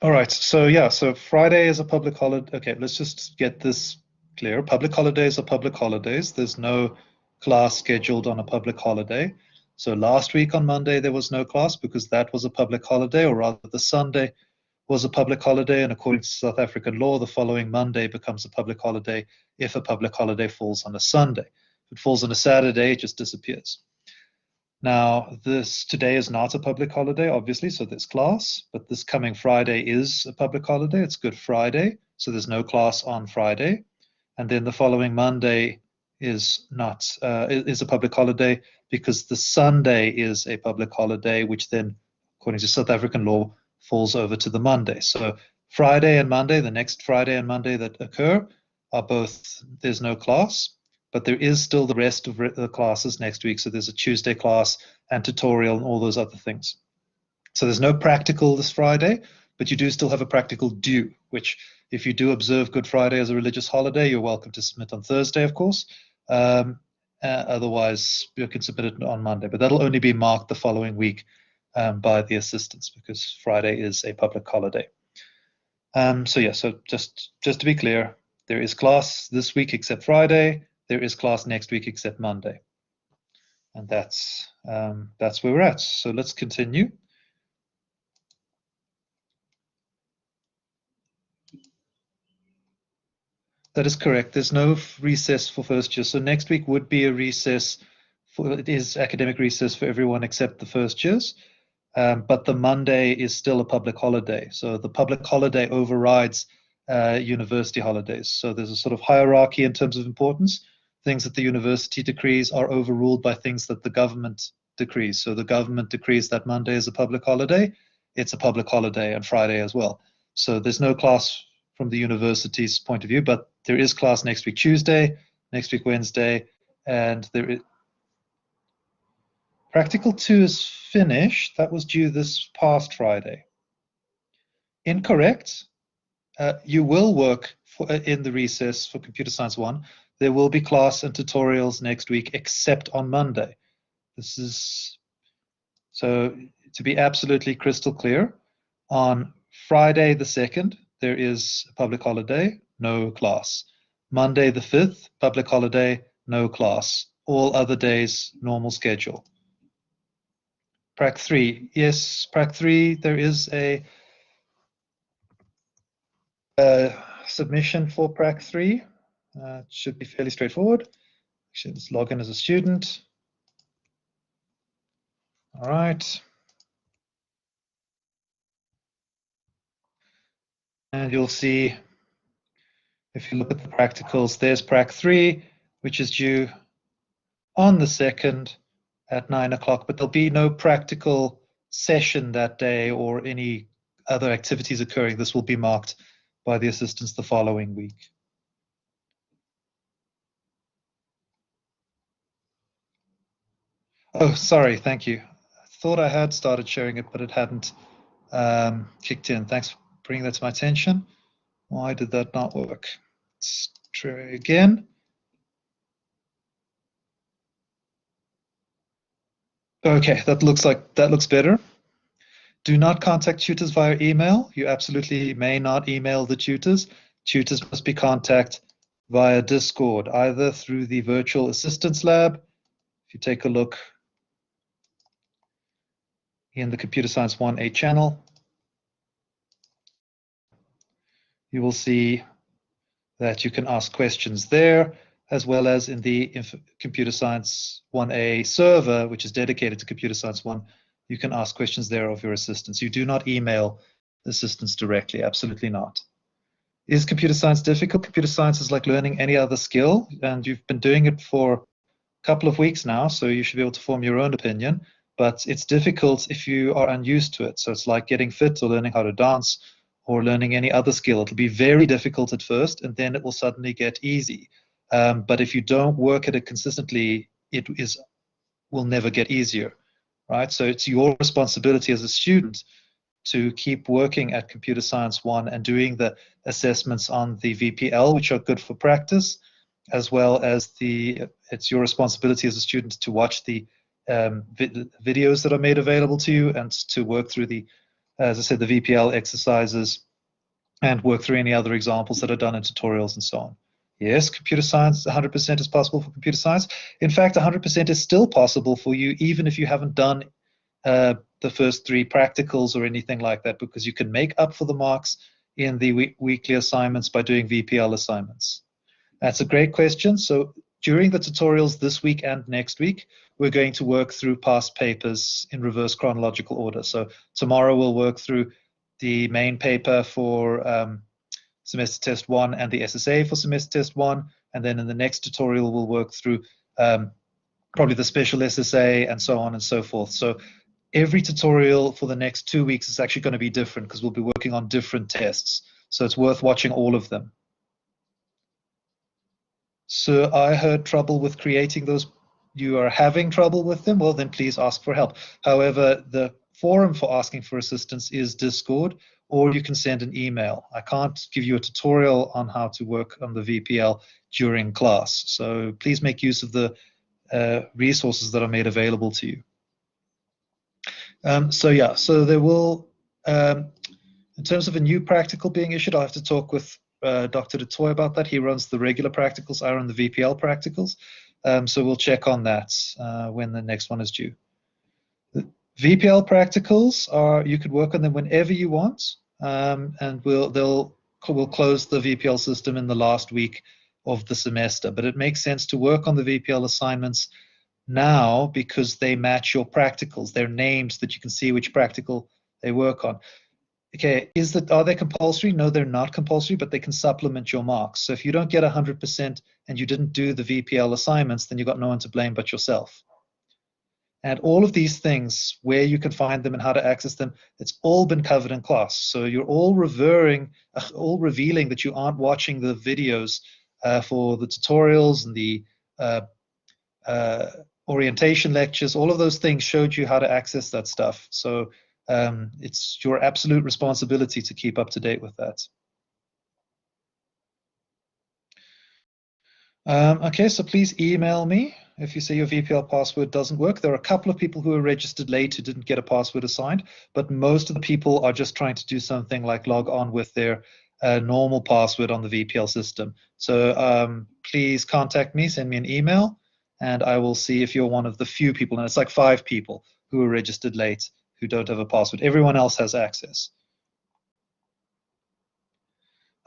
All right. So yeah, so Friday is a public holiday. Okay, let's just get this clear. Public holidays are public holidays. There's no class scheduled on a public holiday. So last week on Monday there was no class because that was a public holiday, or rather the Sunday was a public holiday, and according to South African law, the following Monday becomes a public holiday if a public holiday falls on a Sunday. If it falls on a Saturday, it just disappears. Now, this today is not a public holiday, obviously, so there's class, but this coming Friday is a public holiday. It's Good Friday, so there's no class on Friday. And then the following Monday is not is a public holiday because the Sunday is a public holiday, which then, according to South African law, falls over to the Monday. So Friday and Monday, the next Friday and Monday that occur, are both, there's no class, but there is still the rest of the classes next week. So there's a Tuesday class and tutorial and all those other things. So there's no practical this Friday, but you do still have a practical due, which if you do observe Good Friday as a religious holiday, you're welcome to submit on Thursday, of course. Otherwise, you can submit it on Monday, but that'll only be marked the following week by the assistants because Friday is a public holiday. So yeah, so just to be clear, there is class this week except Friday. There is class next week except Monday. And that's where we're at. So let's continue. That is correct. There's no recess for first year. So next week would be a recess. It is academic recess for everyone except the first years. But the Monday is still a public holiday. So the public holiday overrides university holidays. So there's a sort of hierarchy in terms of importance. Things that the university decrees are overruled by things that the government decrees. So the government decrees that Monday is a public holiday. It's a public holiday, and Friday as well. So there's no class from the university's point of view, but there is class next week Tuesday, next week Wednesday, and there is Practical 2 is finished. That was due this past Friday. Incorrect. You will work in the recess for Computer Science 1. There will be class and tutorials next week, except on Monday. This is, so to be absolutely crystal clear, on Friday the 2nd, there is a public holiday, no class. Monday the 5th, public holiday, no class. All other days, normal schedule. Prac 3, yes, Prac 3, there is a submission for Prac 3. It should be fairly straightforward. Actually, let's log in as a student. All right. And you'll see, if you look at the practicals, there's Prac 3, which is due on the 2nd at 9 o'clock, but there'll be no practical session that day or any other activities occurring. This will be marked by the assistants the following week. Oh, sorry, thank you. I thought I had started sharing it, but it hadn't kicked in. Thanks for bringing that to my attention. Why did that not work? Let's try again. Okay, that looks better. Do not contact tutors via email. You absolutely may not email the tutors. Tutors must be contacted via Discord, either through the Virtual Assistance Lab. If you take a look in the Computer Science 1A channel, you will see that you can ask questions there, as well as in the Computer Science 1A server, which is dedicated to Computer Science 1. You can ask questions there of your assistants. You do not email assistants directly, absolutely not. Is computer science difficult? Computer science is like learning any other skill, and you've been doing it for a couple of weeks now, so you should be able to form your own opinion. But it's difficult if you are unused to it. So it's like getting fit or learning how to dance or learning any other skill. It'll be very difficult at first, and then it will suddenly get easy. But if you don't work at it consistently, it will never get easier, right? So it's your responsibility as a student to keep working at Computer Science 1 and doing the assessments on the VPL, which are good for practice, as well as it's your responsibility as a student to watch the videos that are made available to you and to work through the as I said, the VPL exercises, and work through any other examples that are done in tutorials and so on. Yes, computer science, 100% is possible for computer science. In fact, 100% is still possible for you, even if you haven't done the first 3 practicals or anything like that, because you can make up for the marks in the weekly assignments by doing VPL assignments. That's a great question. So during the tutorials this week and next week, we're going to work through past papers in reverse chronological order. So tomorrow we'll work through the main paper for semester test 1 and the SSA for semester test 1. And then in the next tutorial, we'll work through probably the special SSA and so on and so forth. So every tutorial for the next 2 weeks is actually going to be different because we'll be working on different tests. So it's worth watching all of them. So I heard trouble with creating those. You are having trouble with them? Well, then please ask for help. However, the forum for asking for assistance is Discord, or you can send an email. I can't give you a tutorial on how to work on the VPL during class. So please make use of the resources that are made available to you. So there will, in terms of a new practical being issued, I'll have to talk with Dr. DeToy about that. He runs the regular practicals, I run the VPL practicals. So we'll check on that when the next one is due. The VPL practicals you could work on them whenever you want, and we'll close the VPL system in the last week of the semester. But it makes sense to work on the VPL assignments now because they match your practicals. They're named so that you can see which practical they work on. Okay, are they compulsory? No, they're not compulsory, but they can supplement your marks. So if you don't get 100% and you didn't do the VPL assignments, then you've got no one to blame but yourself. And all of these things, where you can find them and how to access them, it's all been covered in class. So you're all revealing that you aren't watching the videos for the tutorials and the orientation lectures. All of those things showed you how to access that stuff. So it's your absolute responsibility to keep up to date with that. Okay, so please email me if you say your VPL password doesn't work. There are a couple of people who are registered late who didn't get a password assigned, but most of the people are just trying to do something like log on with their normal password on the VPL system. So please contact me, send me an email, and I will see if you're one of the few people, and it's like 5 people who are registered late who don't have a password. Everyone else has access.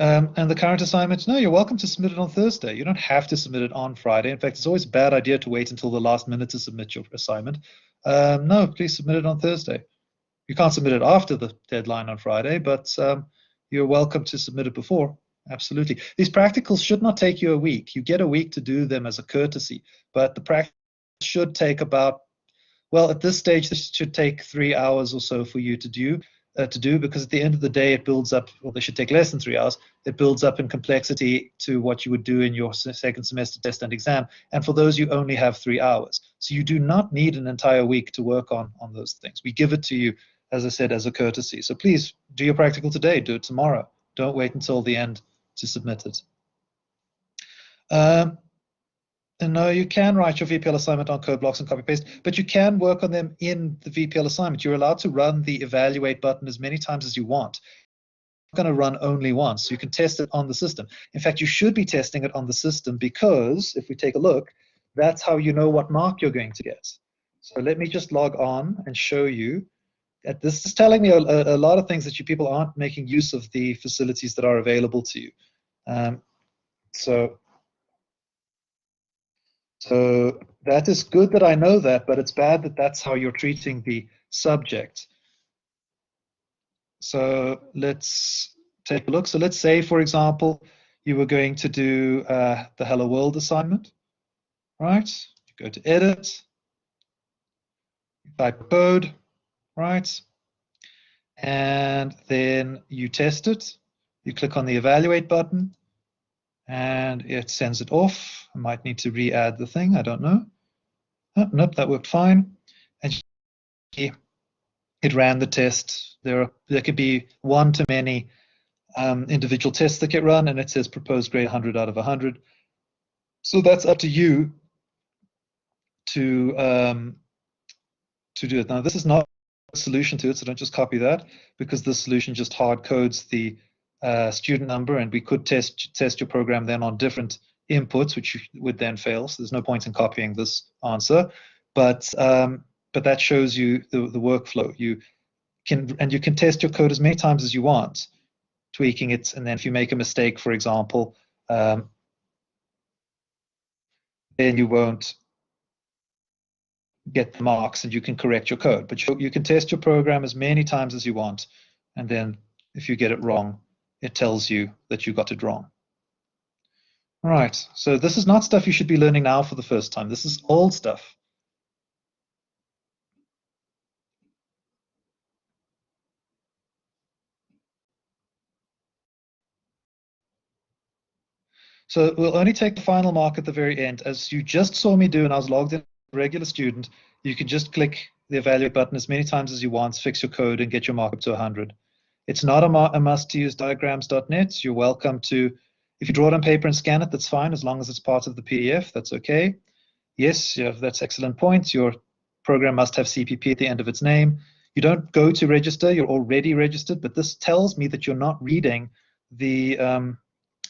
And the current assignment, no, you're welcome to submit it on Thursday. You don't have to submit it on Friday. In fact, it's always a bad idea to wait until the last minute to submit your assignment. No, please submit it on Thursday. You can't submit it after the deadline on Friday, but you're welcome to submit it before. Absolutely. These practicals should not take you a week. You get a week to do them as a courtesy, but the practice should take about, well, at this stage, this should take 3 hours or so for you to do, because at the end of the day, it builds up, well, they should take less than 3 hours. It builds up in complexity to what you would do in your second semester test and exam. And for those, you only have 3 hours. So you do not need an entire week to work on those things. We give it to you, as I said, as a courtesy. So please do your practical today, do it tomorrow. Don't wait until the end to submit it. And no, you can write your VPL assignment on code blocks and copy paste, but you can work on them in the VPL assignment. You're allowed to run the evaluate button as many times as you want. You're going to run only once. You can test it on the system. In fact, you should be testing it on the system because if we take a look, that's how you know what mark you're going to get. So let me just log on and show you. This is telling me a lot of things that you people aren't making use of the facilities that are available to you. So that is good that I know that, but it's bad that that's how you're treating the subject. So let's take a look. So let's say, for example, you were going to do the Hello World assignment, right? You go to Edit, you type code, right? And then you test it. You click on the Evaluate button, and it sends it off. I might need to re-add the thing, I don't know. Oh, nope, that worked fine. And it ran the test. There could be one to many individual tests that get run, and it says proposed grade 100 out of 100. So that's up to you to do it. Now, this is not solution to it, so don't just copy that, because the solution just hard codes the student number, and we could test your program then on different inputs, which would then fail. So there's no point in copying this answer, but that shows you the workflow. You can test your code as many times as you want, tweaking it, and then if you make a mistake, for example, then you won't get the marks, and you can correct your code. But you can test your program as many times as you want, and then if you get it wrong, it tells you that you got it wrong. All right, so this is not stuff you should be learning now for the first time. This is old stuff. So we'll only take the final mark at the very end. As you just saw me do, and I was logged in as a regular student, you can just click the evaluate button as many times as you want, fix your code, and get your mark up to 100. It's not a must to use diagrams.net. You're welcome to, if you draw it on paper and scan it, that's fine, as long as it's part of the PDF, that's okay. Yes, that's excellent point. Your program must have CPP at the end of its name. You don't go to register, you're already registered, but this tells me that you're not reading the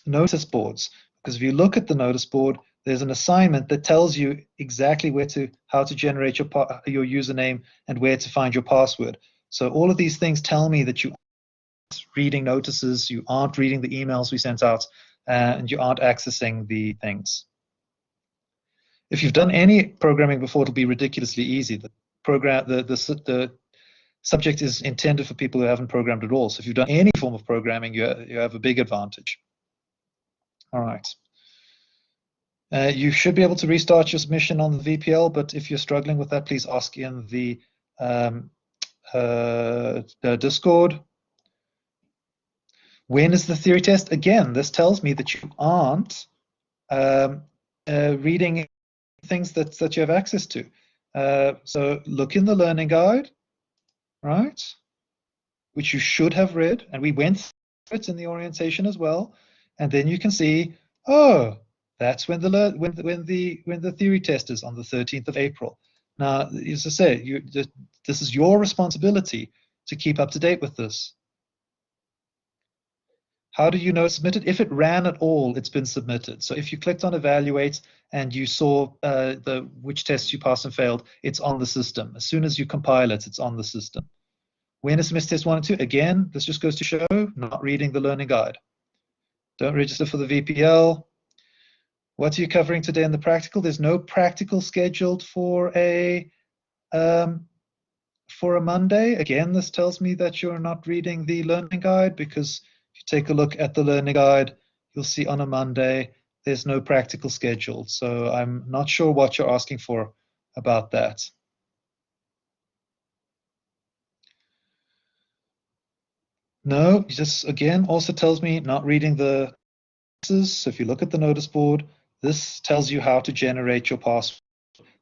notice boards. Because if you look at the notice board, there's an assignment that tells you exactly how to generate your username and where to find your password. So all of these things tell me that you aren't reading notices, you aren't reading the emails we sent out, and you aren't accessing the things. If you've done any programming before, it'll be ridiculously easy. The subject is intended for people who haven't programmed at all. So if you've done any form of programming, you have a big advantage. All right. You should be able to restart your submission on the VPL, but if you're struggling with that, please ask in the Discord. When is the theory test? Again, this tells me that you aren't reading things that you have access to. So look in the learning guide, right? Which you should have read, and we went through it in the orientation as well. And then you can see, oh, that's when the theory test is on the 13th of April. Now, as I say, this is your responsibility to keep up to date with this. How do you know it's submitted? If it ran at all, it's been submitted. So if you clicked on evaluate and you saw which tests you passed and failed, it's on the system. As soon as you compile it, it's on the system. When is semester test 1 and 2? Again, this just goes to show not reading the learning guide. Don't register for the VPL. What are you covering today in the practical? There's no practical scheduled for a Monday. Again, this tells me that you're not reading the learning guide, because if you take a look at the learning guide, you'll see on a Monday there's no practical scheduled. So I'm not sure what you're asking for about that. No, just again also tells me not reading the notices. So if you look at the notice board, this tells you how to generate your password.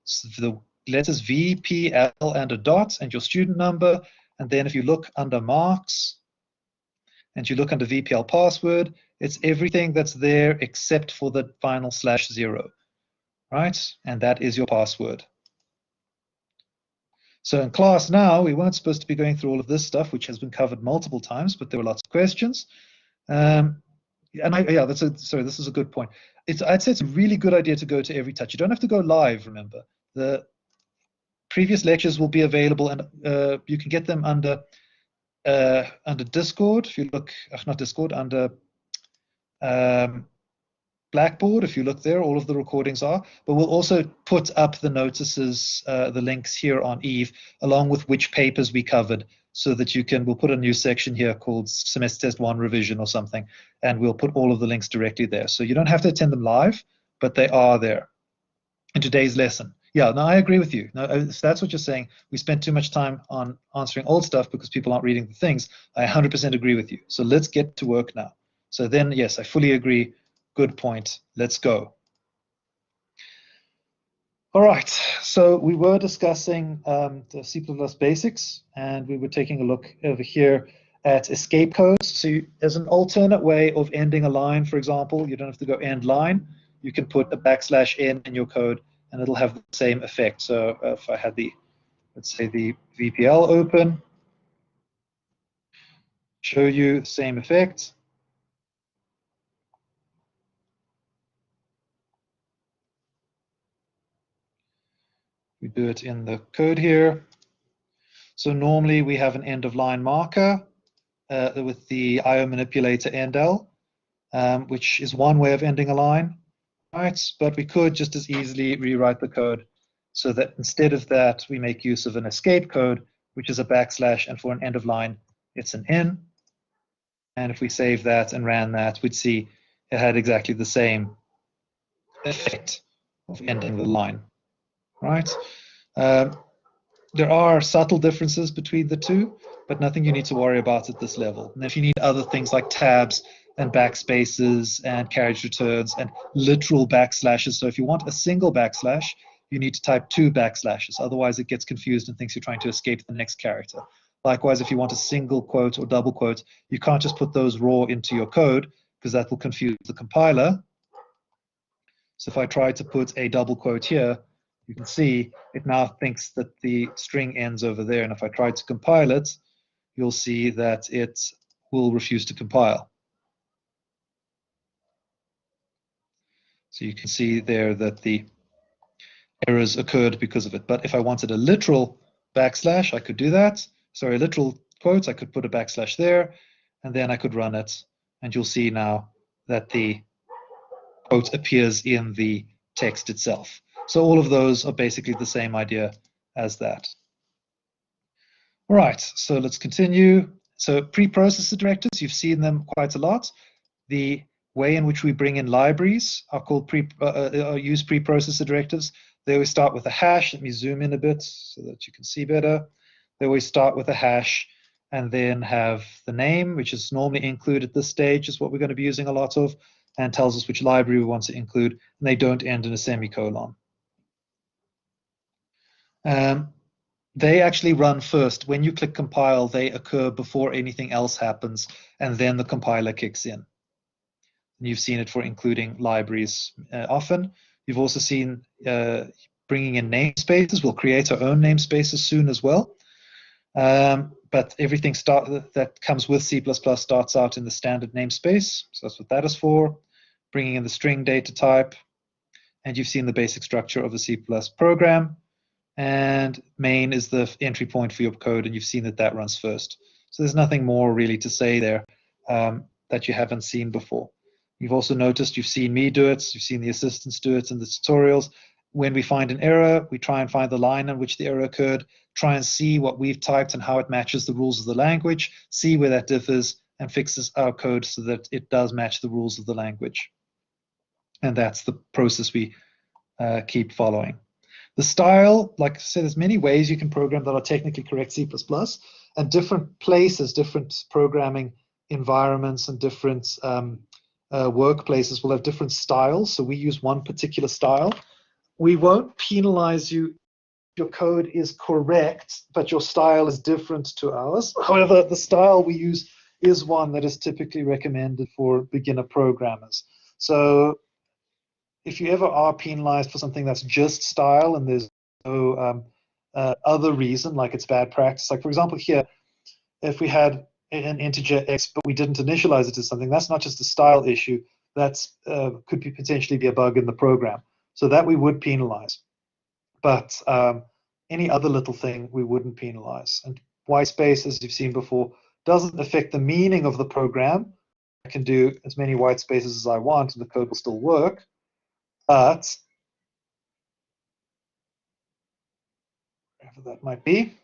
So the letters V, P, L, and a dot, and your student number. And then if you look under marks, and you look under VPL password, it's everything that's there except for the final /0, right? And that is your password. So in class now, we weren't supposed to be going through all of this stuff, which has been covered multiple times, but there were lots of questions. Sorry, this is a good point. I'd say it's a really good idea to go to Every Touch. You don't have to go live, remember. The previous lectures will be available, and you can get them under Discord. If you look, not Discord, under Blackboard, if you look there, all of the recordings are. But we'll also put up the notices, the links here on Eve, along with which papers we covered, so that we'll put a new section here called Semester Test 1 Revision or something, and we'll put all of the links directly there. So you don't have to attend them live, but they are there in today's lesson. Yeah, no, I agree with you. No, if that's what you're saying, we spent too much time on answering old stuff because people aren't reading the things. I 100% agree with you. So let's get to work now. So then, yes, I fully agree. Good point. Let's go. All right. So we were discussing the C++ basics, and we were taking a look over here at escape codes. So as an alternate way of ending a line, for example, you don't have to go end line. You can put a \n in your code, and it'll have the same effect. So if I had the let's say the VPL open, show you the same effect. We do it in the code here. So normally we have an end of line marker with the IO manipulator endl, which is one way of ending a line, right? But we could just as easily rewrite the code so that instead of that, we make use of an escape code, which is a backslash, and for an end of line, it's an N. And if we save that and ran that, we'd see it had exactly the same effect of ending the line, right? There are subtle differences between the two, but nothing you need to worry about at this level. And if you need other things like tabs and backspaces and carriage returns and literal backslashes, so if you want a single backslash, you need to type 2 backslashes. Otherwise, it gets confused and thinks you're trying to escape the next character. Likewise, if you want a single quote or double quote, you can't just put those raw into your code because that will confuse the compiler. So if I try to put a double quote here, you can see it now thinks that the string ends over there. And if I try to compile it, you'll see that it will refuse to compile. So you can see there that the errors occurred because of it. But if I wanted a literal backslash, I could do that. Sorry, literal quotes, I could put a backslash there, and then I could run it. And you'll see now that the quote appears in the text itself. So all of those are basically the same idea as that. All right, so let's continue. So preprocessor directives, you've seen them quite a lot. The way in which we bring in libraries are called use preprocessor directives. They always start with a hash. Let me zoom in a bit so that you can see better. They always start with a hash and then have the name, which is normally include at this stage, is what we're going to be using a lot of, and tells us which library we want to include, and they don't end in a semicolon. They actually run first. When you click compile, they occur before anything else happens, and then the compiler kicks in. And you've seen it for including libraries often. You've also seen bringing in namespaces. We'll create our own namespaces soon as well. But everything that comes with C++ starts out in the standard namespace. So that's what that is for. Bringing in the string data type. And you've seen the basic structure of the C++ program. And main is the entry point for your code, and you've seen that that runs first. So there's nothing more really to say there that you haven't seen before. You've also noticed, you've seen me do it, you've seen the assistants do it in the tutorials. When we find an error, we try and find the line in which the error occurred, try and see what we've typed and how it matches the rules of the language, see where that differs, and fixes our code so that it does match the rules of the language. And that's the process we keep following. The style, like I said, there's many ways you can program that are technically correct C++, and different places, different programming environments and different workplaces will have different styles. So we use one particular style. We won't penalize you if your code is correct, but your style is different to ours. However, the style we use is one that is typically recommended for beginner programmers. So if you ever are penalized for something that's just style and there's no other reason, like it's bad practice, like for example here, if we had an integer x but we didn't initialize it as something, that's not just a style issue, that's could potentially be a bug in the program. So that we would penalize. But any other little thing we wouldn't penalize. And white space, as you've seen before, doesn't affect the meaning of the program. I can do as many white spaces as I want and the code will still work. But whatever that might be,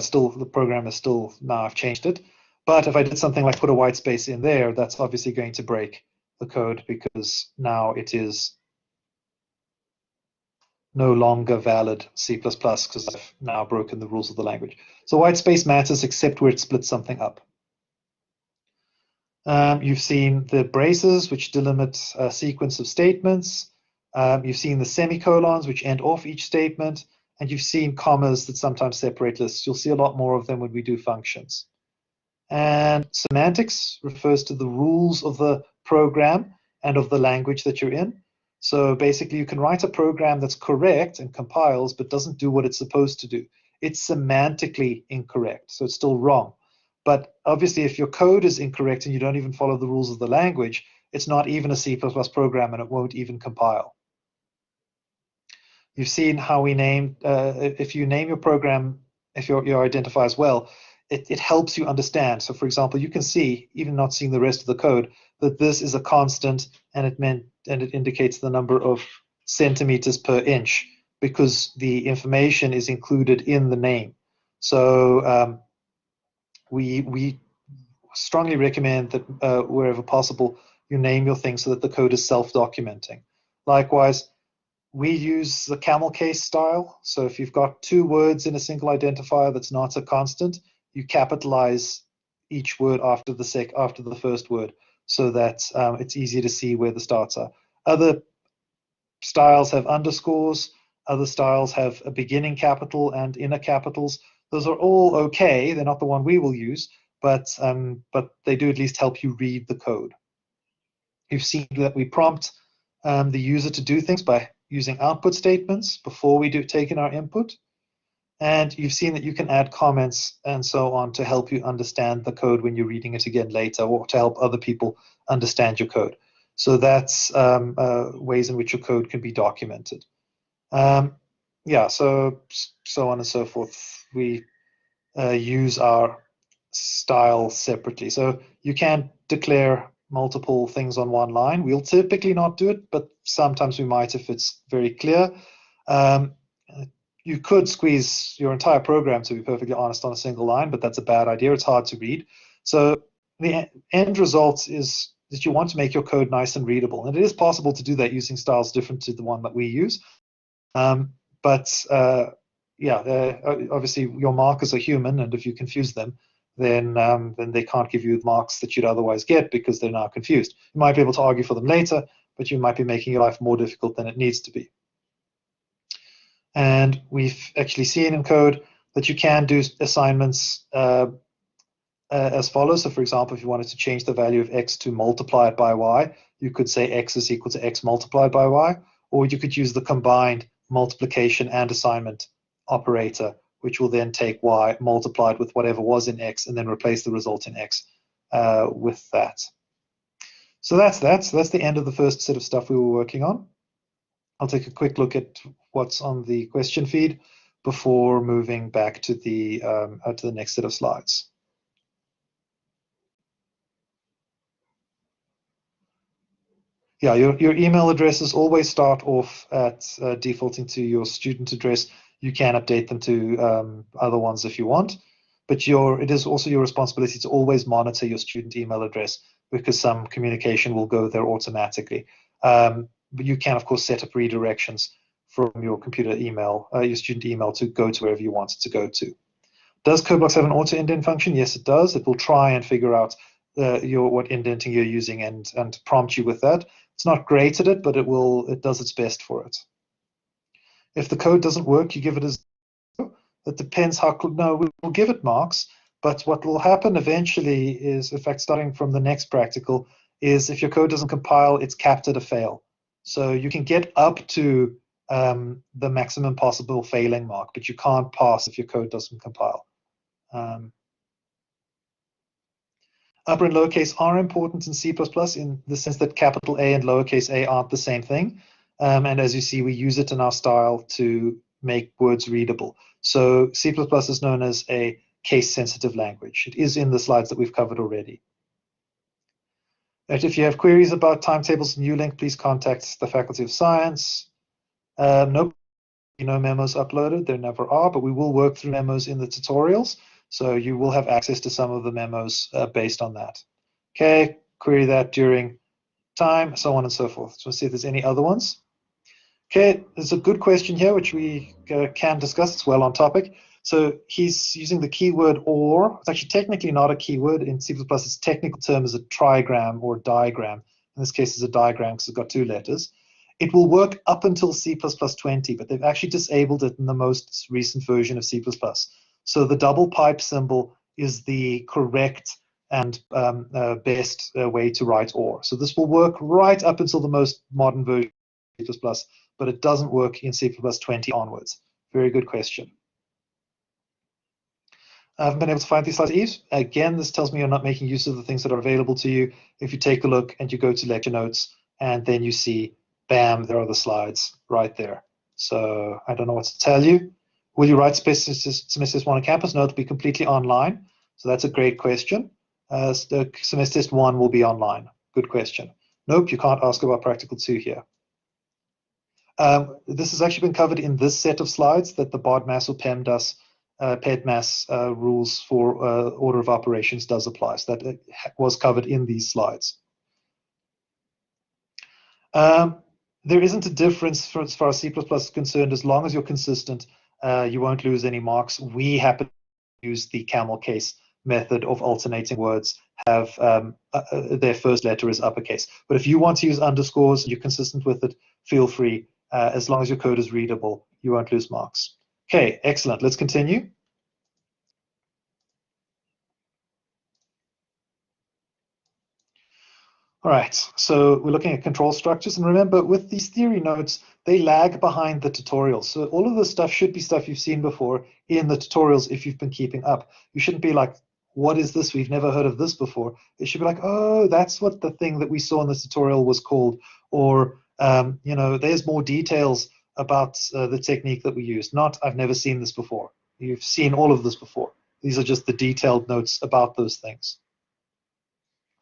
still the program is still, now I've changed it. But if I did something like put a white space in there, that's obviously going to break the code because now it is no longer valid C++ because I've now broken the rules of the language. So white space matters except where it splits something up. You've seen the braces, which delimit a sequence of statements. You've seen the semicolons, which end off each statement. And you've seen commas that sometimes separate lists. You'll see a lot more of them when we do functions. And semantics refers to the rules of the program and of the language that you're in. So basically, you can write a program that's correct and compiles, but doesn't do what it's supposed to do. It's semantically incorrect, so it's still wrong. But obviously, if your code is incorrect and you don't even follow the rules of the language, it's not even a C++ program and it won't even compile. You've seen how we name, if you name your program, if your identifiers well, it helps you understand. So for example, you can see, even not seeing the rest of the code, that this is a constant and it indicates the number of centimeters per inch because the information is included in the name. So we strongly recommend that wherever possible, you name your thing so that the code is self-documenting. Likewise, we use the camel case style. So if you've got two words in a single identifier that's not a constant, you capitalize each word after the first word so that it's easier to see where the starts are. Other styles have underscores. Other styles have a beginning capital and inner capitals. Those are all okay. They're not the one we will use, but they do at least help you read the code. You've seen that we prompt the user to do things by using output statements before we take in our input. And you've seen that you can add comments and so on to help you understand the code when you're reading it again later, or to help other people understand your code. So that's ways in which your code can be documented. Yeah, so on and so forth. We use our style separately. So you can declare multiple things on one line. We'll typically not do it, but sometimes we might if it's very clear. You could squeeze your entire program, to be perfectly honest, on a single line, but that's a bad idea. It's hard to read. So the end result is that you want to make your code nice and readable. And it is possible to do that using styles different to the one that we use. Yeah, obviously your markers are human, and if you confuse them, then they can't give you the marks that you'd otherwise get because they're now confused. You might be able to argue for them later, but you might be making your life more difficult than it needs to be. And we've actually seen in code that you can do assignments as follows. So for example, if you wanted to change the value of x to multiply it by y, you could say x is equal to x multiplied by y, or you could use the combined multiplication and assignment operator, which will then take y multiplied with whatever was in x and then replace the result in x with that. So that's the end of the first set of stuff we were working on. I'll take a quick look at what's on the question feed before moving back to the next set of slides. Yeah, your email addresses always start off at defaulting to your student address. You can update them to other ones if you want, but it is also your responsibility to always monitor your student email address because some communication will go there automatically. But you can, of course, set up redirections from your computer email, your student email, to go to wherever you want it to go to. Does CodeBlocks have an auto indent function? Yes, it does. It will try and figure out what indenting you're using and prompt you with that. It's not great at it, but it does its best for it. If the code doesn't work, you give it as 0. That depends how. No, we will give it marks, but what will happen eventually is, in fact, starting from the next practical, is if your code doesn't compile, it's capped at a fail. So you can get up to the maximum possible failing mark, but you can't pass if your code doesn't compile. Upper and lowercase are important in C++ in the sense that capital A and lowercase a aren't the same thing. And as you see, we use it in our style to make words readable. So C++ is known as a case-sensitive language. It is in the slides that we've covered already. If you have queries about timetables and ULink, please contact the Faculty of Science. No memos uploaded. There never are, but we will work through memos in the tutorials. So you will have access to some of the memos based on that. Okay, query that during time, so on and so forth. So let's see if there's any other ones. Okay, there's a good question here, which we can discuss. It's well on topic. So he's using the keyword or. It's actually technically not a keyword. In C++, its technical term is a trigram or diagram. In this case, it's a diagram because it's got 2 letters. It will work up until C++20, but they've actually disabled it in the most recent version of C++. So the double pipe symbol is the correct and best way to write OR. So this will work right up until the most modern version but it doesn't work in C++ 20 onwards? Very good question. I haven't been able to find these slides either. Again, this tells me you're not making use of the things that are available to you. If you take a look and you go to lecture notes, and then you see, bam, there are the slides right there. So I don't know what to tell you. Will you write semester 1 on campus? No, it'll be completely online. So that's a great question. The semester 1 will be online. Good question. Nope, you can't ask about practical 2 here. This has actually been covered in this set of slides that the BODMAS or PEDMAS rules for order of operations does apply. So that was covered in these slides. There isn't a difference as far as C++ is concerned. As long as you're consistent, you won't lose any marks. We happen to use the camel case method of alternating words, have their first letter is uppercase. But if you want to use underscores and you're consistent with it, feel free. As long as your code is readable, you won't lose marks. Okay, excellent. Let's continue. All right, so we're looking at control structures. And remember, with these theory notes, they lag behind the tutorials. So all of this stuff should be stuff you've seen before in the tutorials if you've been keeping up. You shouldn't be like, what is this? We've never heard of this before. It should be like, oh, that's what the thing that we saw in the tutorial was called. Or, you know, there's more details about the technique that we used. Not, I've never seen this before. You've seen all of this before. These are just the detailed notes about those things.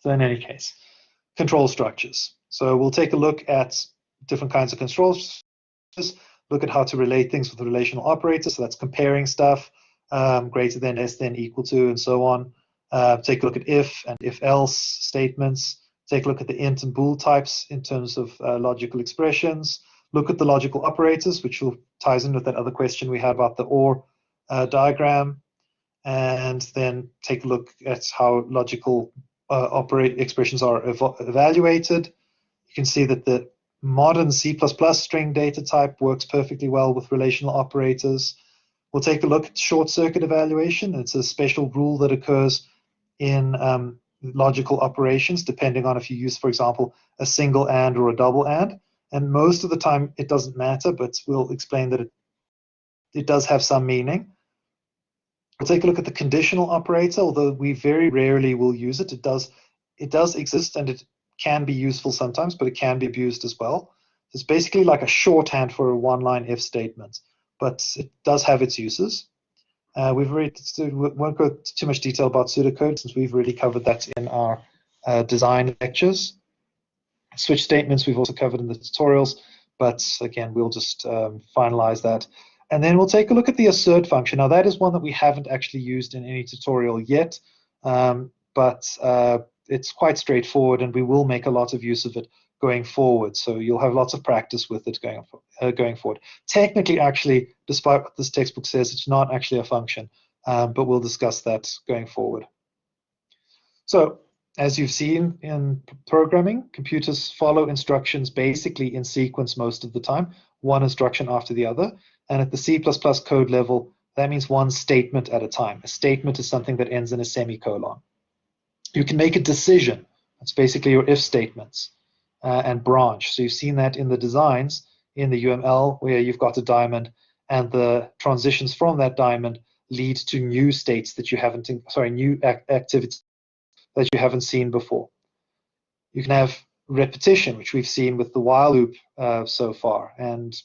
So in any case, control structures. So we'll take a look at different kinds of control structures, look at how to relate things with the relational operators. So that's comparing stuff, greater than, less than, equal to, and so on. Take a look at if and if-else statements. Take a look at the int and bool types in terms of logical expressions. Look at the logical operators, which ties in with that other question we had about the OR diagram. And then take a look at how logical expressions are evaluated. You can see that the modern C++ string data type works perfectly well with relational operators. We'll take a look at short circuit evaluation. It's a special rule that occurs in logical operations, depending on if you use, for example, a single AND or a double AND. And most of the time, it doesn't matter, but we'll explain that it does have some meaning. We'll take a look at the conditional operator, although we very rarely will use it. It does exist, and it can be useful sometimes, but it can be abused as well. It's basically like a shorthand for a one-line if statement, but it does have its uses. We won't go into too much detail about pseudocode since we've already covered that in our design lectures. Switch statements we've also covered in the tutorials, but again, we'll just finalize that. And then we'll take a look at the assert function. Now, that is one that we haven't actually used in any tutorial yet, but it's quite straightforward, and we will make a lot of use of it going forward. So you'll have lots of practice with it going forward. Technically, actually, despite what this textbook says, it's not actually a function, but we'll discuss that going forward. So as you've seen in programming, computers follow instructions basically in sequence most of the time, one instruction after the other. And at the C++ code level, that means one statement at a time. A statement is something that ends in a semicolon. You can make a decision. That's basically your if statements and branch. So you've seen that in the designs in the UML where you've got a diamond and the transitions from that diamond lead to new states that you haven't, new activities that you haven't seen before. You can have repetition, which we've seen with the while loop so far, and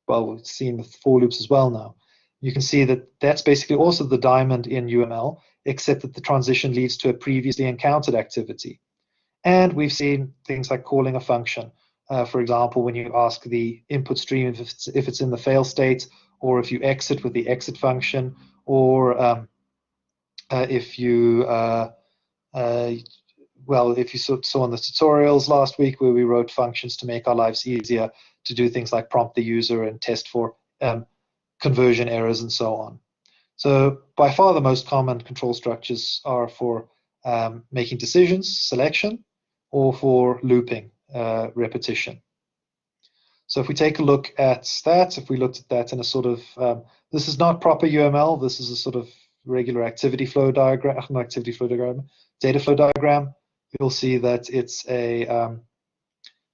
well, we've seen with for loops as well now. You can see that that's basically also the diamond in UML, except that the transition leads to a previously encountered activity. And we've seen things like calling a function. For example, when you ask the input stream if it's in the fail state, or if you exit with the exit function, or if you well, if you saw on the tutorials last week where we wrote functions to make our lives easier, to do things like prompt the user and test for conversion errors and so on. So by far the most common control structures are for making decisions, selection, or for looping, repetition. So if we take a look at that, if we looked at that in a sort of, this is not proper UML, this is a sort of regular activity flow diagram, not activity flow diagram, data flow diagram. You'll see that it's a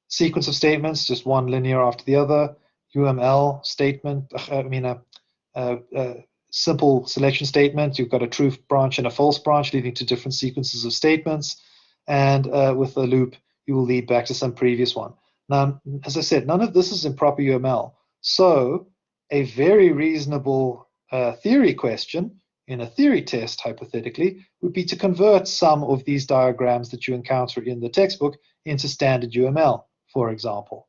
Sequence of statements, just one linear after the other. UML statement, a simple selection statement. You've got a true branch and a false branch leading to different sequences of statements. And with a loop, you will lead back to some previous one. Now, as I said, none of this is in proper UML. So a very reasonable theory question in a theory test, hypothetically, would be to convert some of these diagrams that you encounter in the textbook into standard UML, for example.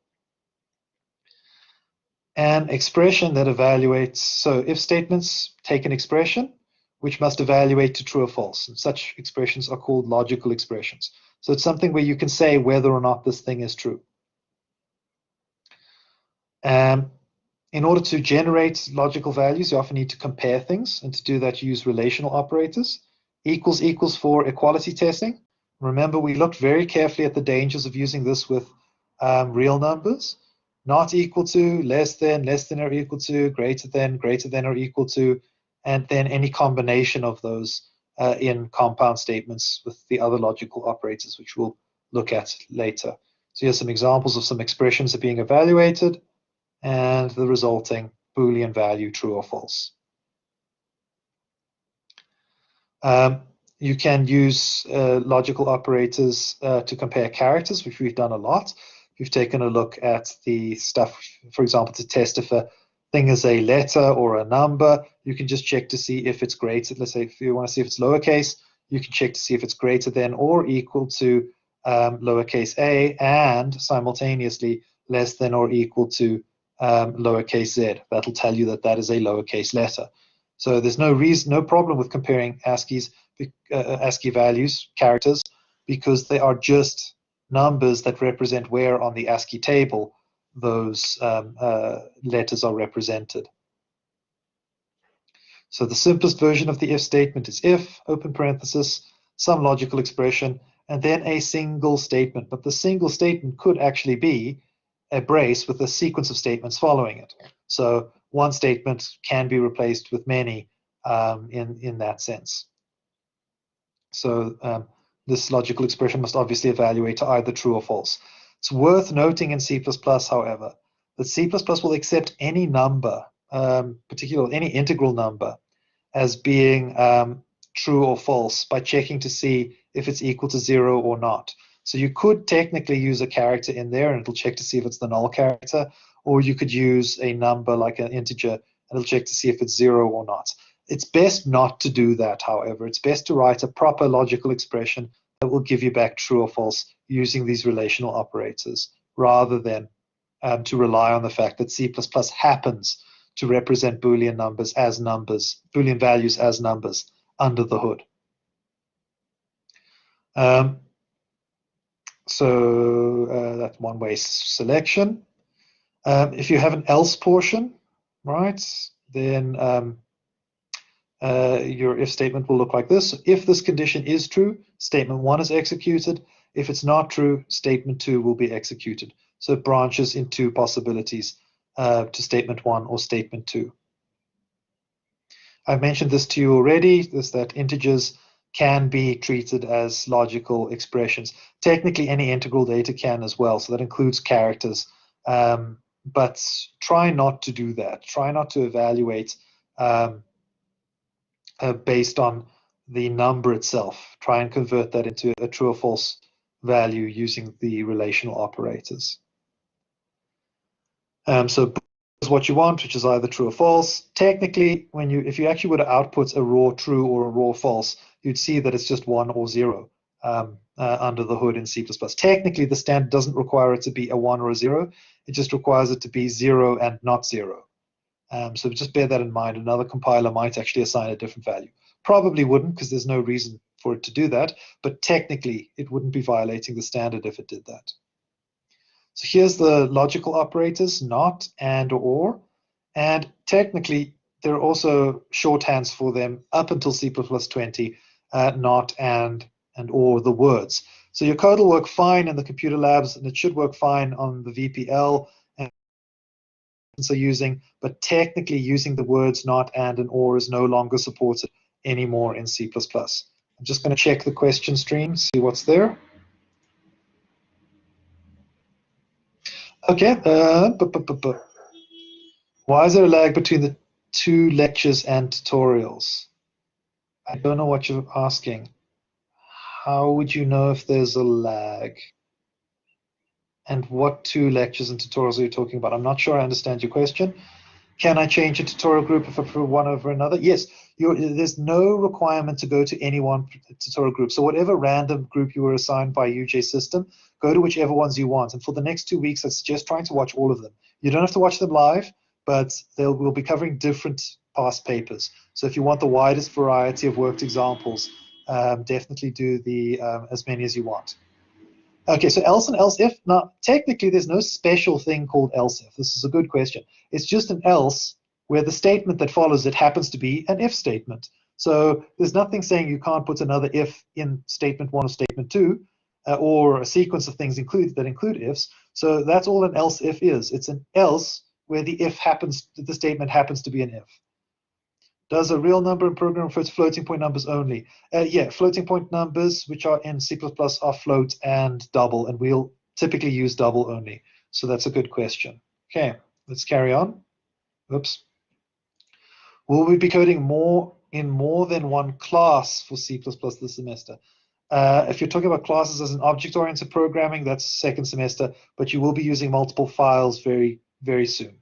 An expression that evaluates, so if statements take an expression which must evaluate to true or false, and such expressions are called logical expressions. So it's something where you can say whether or not this thing is true. In order to generate logical values, you often need to compare things, and to do that you use relational operators. Equals equals for equality testing. Remember, we looked very carefully at the dangers of using this with real numbers. Not equal to, less than or equal to, greater than or equal to, and then any combination of those in compound statements with the other logical operators, which we'll look at later. So here's some examples of some expressions that are being evaluated and the resulting Boolean value, true or false. You can use logical operators to compare characters, which we've done a lot. We've taken a look at the stuff, for example, to test if a thing is a letter or a number. You can just check to see if it's greater. Let's say if you want to see if it's lowercase, you can check to see if it's greater than or equal to lowercase a, and simultaneously less than or equal to lowercase z. That'll tell you that that is a lowercase letter. So there's no problem with comparing ASCII values, characters, because they are just numbers that represent where on the ASCII table those letters are represented. So the simplest version of the if statement is if, open parenthesis, some logical expression, and then a single statement. But the single statement could actually be a brace with a sequence of statements following it. So one statement can be replaced with many in that sense. So this logical expression must obviously evaluate to either true or false. It's worth noting in C++, however, that C++ will accept any number, particularly any integral number, as being true or false by checking to see if it's equal to 0 or not. So you could technically use a character in there and it'll check to see if it's the null character, or you could use a number like an integer and it'll check to see if it's 0 or not. It's best not to do that, however. It's best to write a proper logical expression that will give you back true or false using these relational operators, rather than to rely on the fact that C++ happens to represent Boolean numbers as numbers, Boolean values as numbers under the hood. So that's one-way selection. If you have an else portion, right, then your if statement will look like this. If this condition is true, statement 1 is executed. If it's not true, statement 2 will be executed. So it branches in two possibilities to statement 1 or statement 2. I've mentioned this to you already, is that integers can be treated as logical expressions. Technically, any integral data can as well, so that includes characters. But try not to do that. Try not to evaluate based on the number itself. Try and convert that into a true or false value using the relational operators. So is what you want, which is either true or false. Technically, if you actually were to output a raw true or a raw false, you'd see that it's just 1 or 0 under the hood in C++. Technically, the standard doesn't require it to be a 1 or a 0. It just requires it to be 0 and not 0. So just bear that in mind. Another compiler might actually assign a different value. Probably wouldn't, because there's no reason for it to do that, but technically it wouldn't be violating the standard if it did that. So here's the logical operators, not, and, or, and technically there are also shorthands for them up until C++20, not, and, or the words. So your code will work fine in the computer labs, and it should work fine on the VPL so using, but technically using the words not, and or is no longer supported anymore in C++. I'm just going to check the question stream, see what's there. Okay. Why is there a lag between the 2 lectures and tutorials? I don't know what you're asking. How would you know if there's a lag? And what 2 lectures and tutorials are you talking about? I'm not sure I understand your question. Can I change a tutorial group if I prefer one over another? Yes, there's no requirement to go to any one tutorial group. So whatever random group you were assigned by UJ system, go to whichever ones you want. And for the next 2 weeks, I suggest trying to watch all of them. You don't have to watch them live, but we'll be covering different past papers. So if you want the widest variety of worked examples, definitely do the as many as you want. Okay, so else and else if. Now, technically, there's no special thing called else if. This is a good question. It's just an else where the statement that follows it happens to be an if statement. So there's nothing saying you can't put another if in statement 1 or statement 2, or a sequence of things that include ifs. So that's all an else if is. It's an else where the statement happens to be an if. Does a real number in program refer to floating point numbers only? Yeah, floating point numbers, which are in C++, are float and double, and we'll typically use double only. So that's a good question. Okay, let's carry on. Oops. Will we be coding in more than one class for C++ this semester? If you're talking about classes as an object-oriented programming, that's second semester, but you will be using multiple files very, very soon.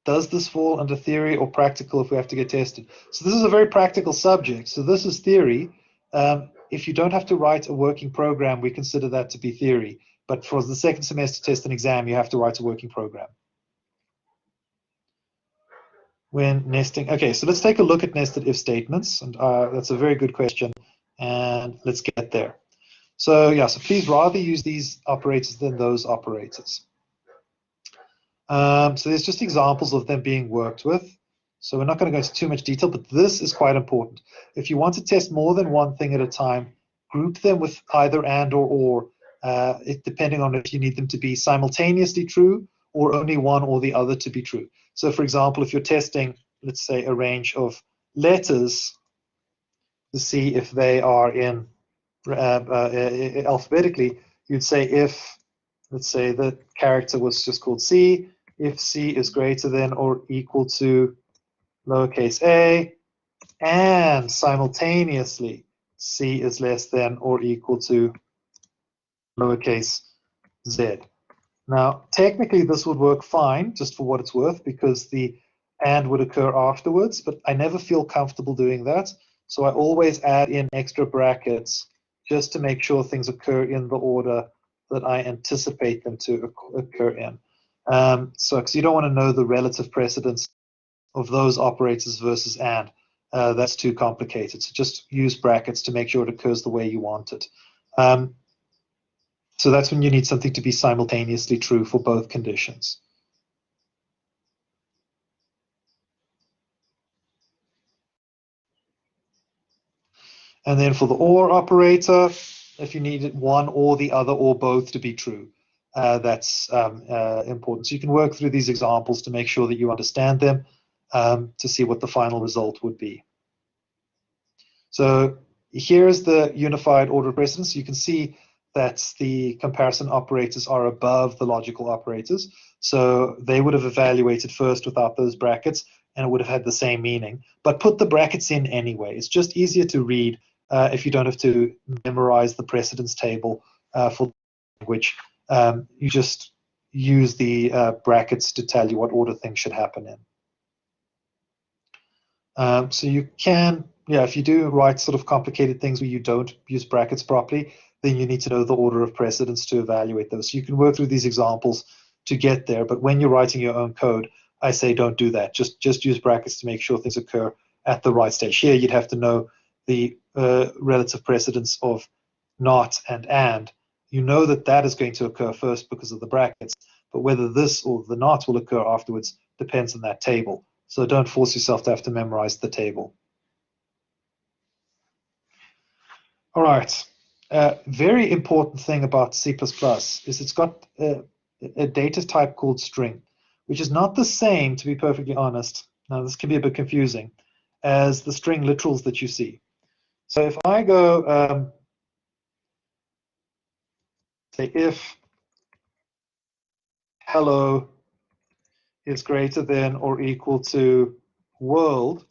Does this fall under theory or practical if we have to get tested? So this is a very practical subject. So this is theory. If you don't have to write a working program, we consider that to be theory. But for the second semester test and exam, you have to write a working program. When nesting, okay, so let's take a look at nested if statements. And that's a very good question. And let's get there. So yeah, so please rather use these operators than those operators. So there's just examples of them being worked with. So we're not going to go into too much detail, but this is quite important. If you want to test more than one thing at a time, group them with either and or, depending on if you need them to be simultaneously true or only one or the other to be true. So for example, if you're testing, let's say, a range of letters to see if they are in alphabetically, you'd say if, let's say the character was just called C, if C is greater than or equal to lowercase a, and simultaneously C is less than or equal to lowercase z. Now, technically this would work fine, just for what it's worth, because the and would occur afterwards, but I never feel comfortable doing that. So I always add in extra brackets just to make sure things occur in the order that I anticipate them to occur in. So because you don't want to know the relative precedence of those operators versus and. That's too complicated. So just use brackets to make sure it occurs the way you want it. So that's when you need something to be simultaneously true for both conditions. And then for the or operator, if you needed one or the other or both to be true, that's important. So you can work through these examples to make sure that you understand them, to see what the final result would be. So here's the unified order of precedence. You can see that the comparison operators are above the logical operators. So they would have evaluated first without those brackets, and it would have had the same meaning. But put the brackets in anyway. It's just easier to read if you don't have to memorize the precedence table for language. You just use the brackets to tell you what order things should happen in. So you can, yeah, if you do write sort of complicated things where you don't use brackets properly, then you need to know the order of precedence to evaluate those. So you can work through these examples to get there, but when you're writing your own code, I say don't do that. Just use brackets to make sure things occur at the right stage. Here you'd have to know the relative precedence of not and. You know that that is going to occur first because of the brackets, but whether this or the not will occur afterwards depends on that table. So don't force yourself to have to memorize the table. All right. Very important thing about C++ is it's got a data type called string, which is not the same, to be perfectly honest. Now, this can be a bit confusing, as the string literals that you see. So if I go, say if hello is greater than or equal to world,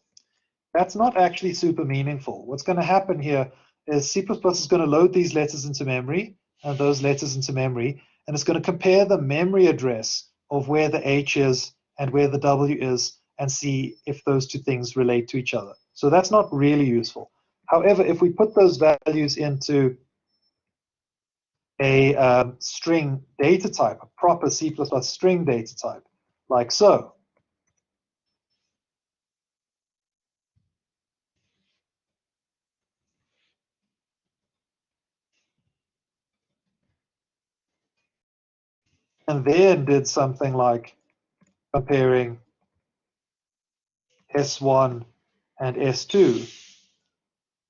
that's not actually super meaningful. What's going to happen here is C++ is going to load these letters into memory and those letters into memory, and it's going to compare the memory address of where the H is and where the W is and see if those two things relate to each other. So that's not really useful. However, if we put those values into a string data type, a proper C++ string data type, like so, and then did something like comparing S1 and S2,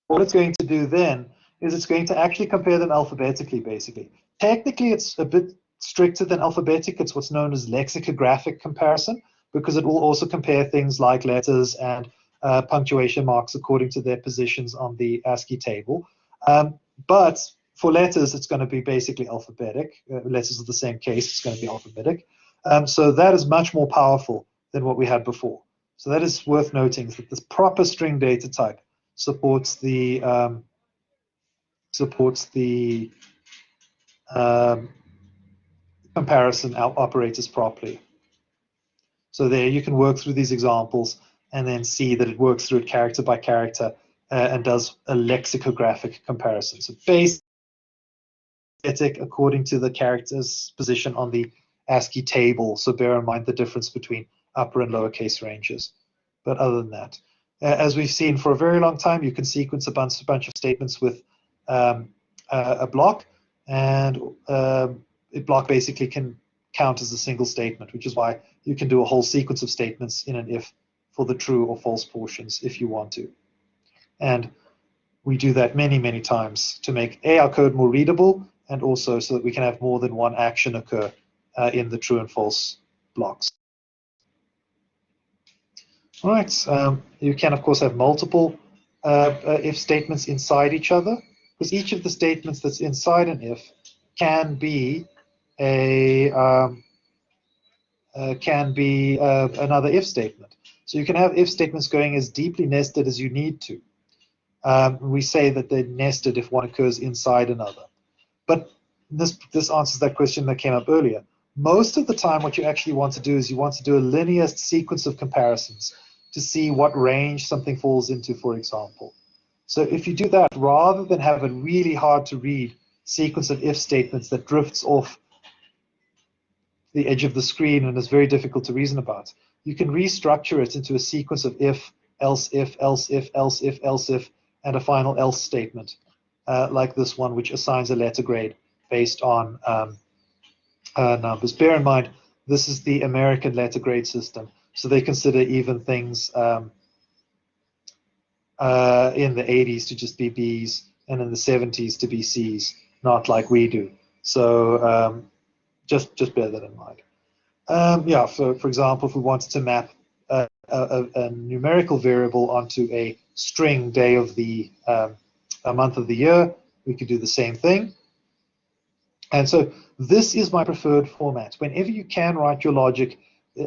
what it's going to do then is it's going to actually compare them alphabetically, basically. Technically, it's a bit stricter than alphabetic. It's what's known as lexicographic comparison, because it will also compare things like letters and punctuation marks according to their positions on the ASCII table. But for letters, it's going to be basically alphabetic. Letters of the same case, it's going to be alphabetic. So that is much more powerful than what we had before. So that is worth noting, is that this proper string data type supports the comparison operators properly. So there you can work through these examples and then see that it works through it character by character and does a lexicographic comparison. So basic according to the character's position on the ASCII table. So bear in mind the difference between upper and lowercase ranges. But other than that, as we've seen for a very long time, you can sequence a bunch of statements with a block, and a block basically can count as a single statement, which is why you can do a whole sequence of statements in an if for the true or false portions if you want to. And we do that many, many times to make our code more readable, and also so that we can have more than one action occur in the true and false blocks. All right, you can of course have multiple if statements inside each other, because each of the statements that's inside an if can be another if statement. So you can have if statements going as deeply nested as you need to. We say that they're nested if one occurs inside another. But this answers that question that came up earlier. Most of the time, what you actually want to do is you want to do a linear sequence of comparisons to see what range something falls into, for example. So if you do that, rather than have a really hard to read sequence of if statements that drifts off the edge of the screen and is very difficult to reason about, you can restructure it into a sequence of if, else if, else if, else if, else if, and a final else statement, like this one, which assigns a letter grade based on numbers. Bear in mind, this is the American letter grade system, so they consider even things in the 80s to just be Bs and in the 70s to be Cs, not like we do. So just bear that in mind. Yeah, for example, if we wanted to map a numerical variable onto a string day of the a month of the year, we could do the same thing. And so this is my preferred format. Whenever you can write your logic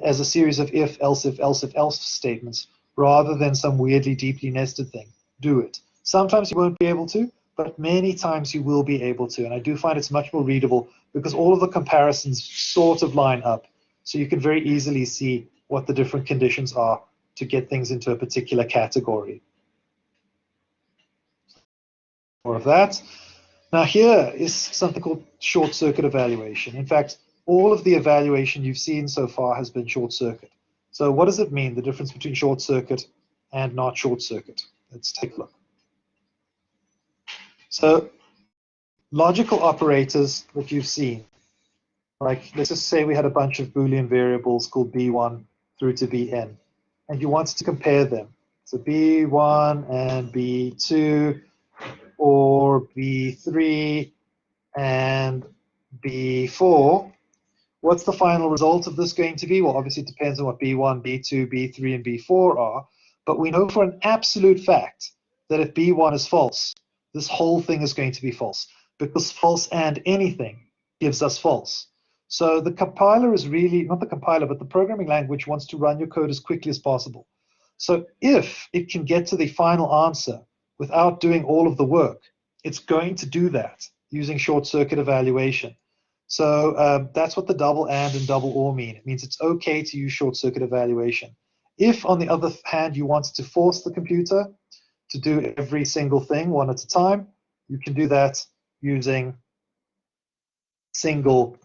as a series of if, else if, else if, else statements, rather than some weirdly deeply nested thing, do it. Sometimes you won't be able to, but many times you will be able to. And I do find it's much more readable because all of the comparisons sort of line up. So you can very easily see what the different conditions are to get things into a particular category. More of that. Now here is something called short circuit evaluation. In fact, all of the evaluation you've seen so far has been short circuit. So what does it mean, the difference between short circuit and not short circuit? Let's take a look. So logical operators that you've seen, like let's just say we had a bunch of Boolean variables called B1 through to Bn, and you wanted to compare them. So B1 and B2, or B3 and B4, what's the final result of this going to be? Well, obviously it depends on what B1, B2, B3, and B4 are, but we know for an absolute fact that if B1 is false, this whole thing is going to be false, because false and anything gives us false. So the compiler is really, not the compiler, but the programming language wants to run your code as quickly as possible. So if it can get to the final answer without doing all of the work, it's going to do that using short circuit evaluation. So that's what the double and double or mean. It means it's okay to use short circuit evaluation. If, on the other hand, you want to force the computer to do every single thing one at a time, you can do that using single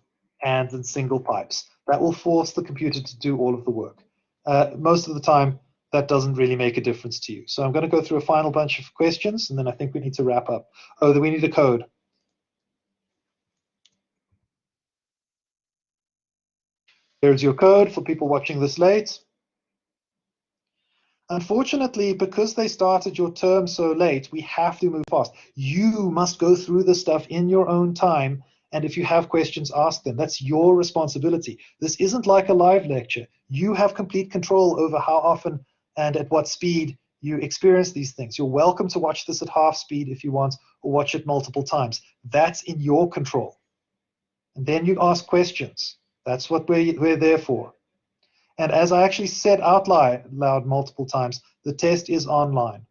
and single pipes. That will force the computer to do all of the work. Most of the time, that doesn't really make a difference to you. So I'm going to go through a final bunch of questions, and then I think we need to wrap up. Oh, then we need a code. There's your code for people watching this late. Unfortunately, because they started your term so late, we have to move fast. You must go through this stuff in your own time, and if you have questions, ask them. That's your responsibility. This isn't like a live lecture. You have complete control over how often and at what speed you experience these things. You're welcome to watch this at half speed if you want, or watch it multiple times. That's in your control. And then you ask questions. That's what we're there for. And as I actually said out loud multiple times, the test is online.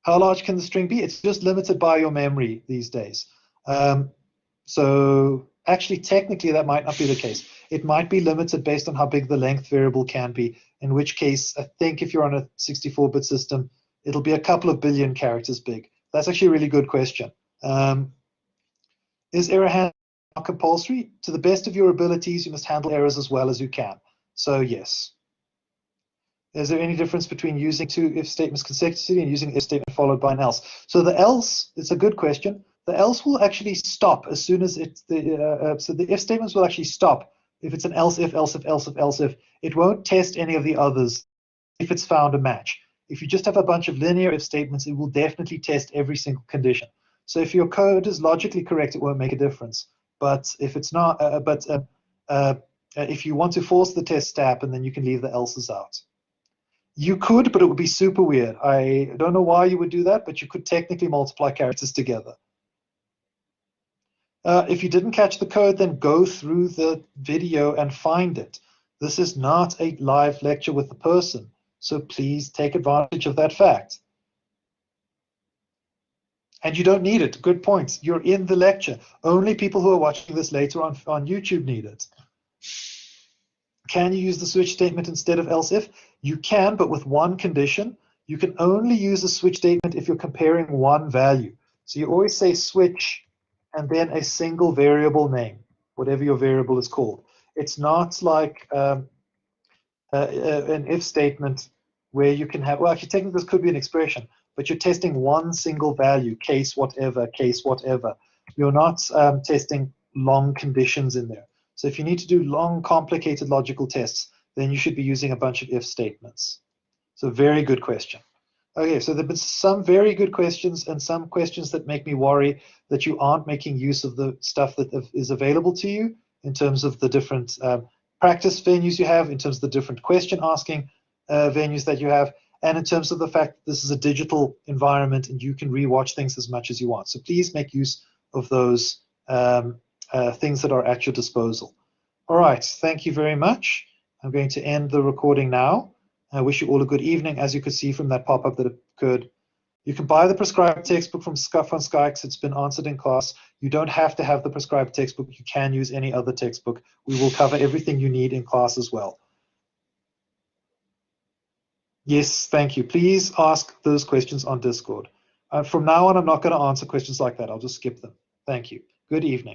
How large can the string be? It's just limited by your memory these days. So actually, technically, that might not be the case. It might be limited based on how big the length variable can be, in which case, I think if you're on a 64-bit system, it'll be a couple of billion characters big. That's actually a really good question. Is error handling compulsory? To the best of your abilities, you must handle errors as well as you can. So yes. Is there any difference between using two if statements consecutively and using if statement followed by an else? So the else, it's a good question. The else will actually stop as soon as it's so the if statements will actually stop if it's an else if, else if, else if, else if. It won't test any of the others if it's found a match. If you just have a bunch of linear if statements, it will definitely test every single condition. So if your code is logically correct, it won't make a difference. But if it's not, if you want to force the test to happen, then you can leave the else's out. You could, but it would be super weird. I don't know why you would do that, but you could technically multiply characters together. If you didn't catch the code, then go through the video and find it. This is not a live lecture with the person, so please take advantage of that fact. And you don't need it. Good points. You're in the lecture. Only people who are watching this later on YouTube need it. Can you use the switch statement instead of else if? You can, but with one condition. You can only use a switch statement if you're comparing one value. So you always say switch and then a single variable name, whatever your variable is called. It's not like an if statement where you can have, well, actually technically this could be an expression, but you're testing one single value, case whatever, case whatever. You're not testing long conditions in there. So if you need to do long, complicated logical tests, then you should be using a bunch of if statements. So very good question. Okay, so there have been some very good questions and some questions that make me worry that you aren't making use of the stuff that is available to you in terms of the different practice venues you have, in terms of the different question asking venues that you have, and in terms of the fact that this is a digital environment and you can rewatch things as much as you want. So please make use of those things that are at your disposal. All right, thank you very much. I'm going to end the recording now. I wish you all a good evening. As you could see from that pop-up that occurred, you can buy the prescribed textbook from Skyx. It's been answered in class. You don't have to have the prescribed textbook. You can use any other textbook. We will cover everything you need in class as well. Yes, thank you. Please ask those questions on Discord. From now on, I'm not going to answer questions like that. I'll just skip them. Thank you. Good evening.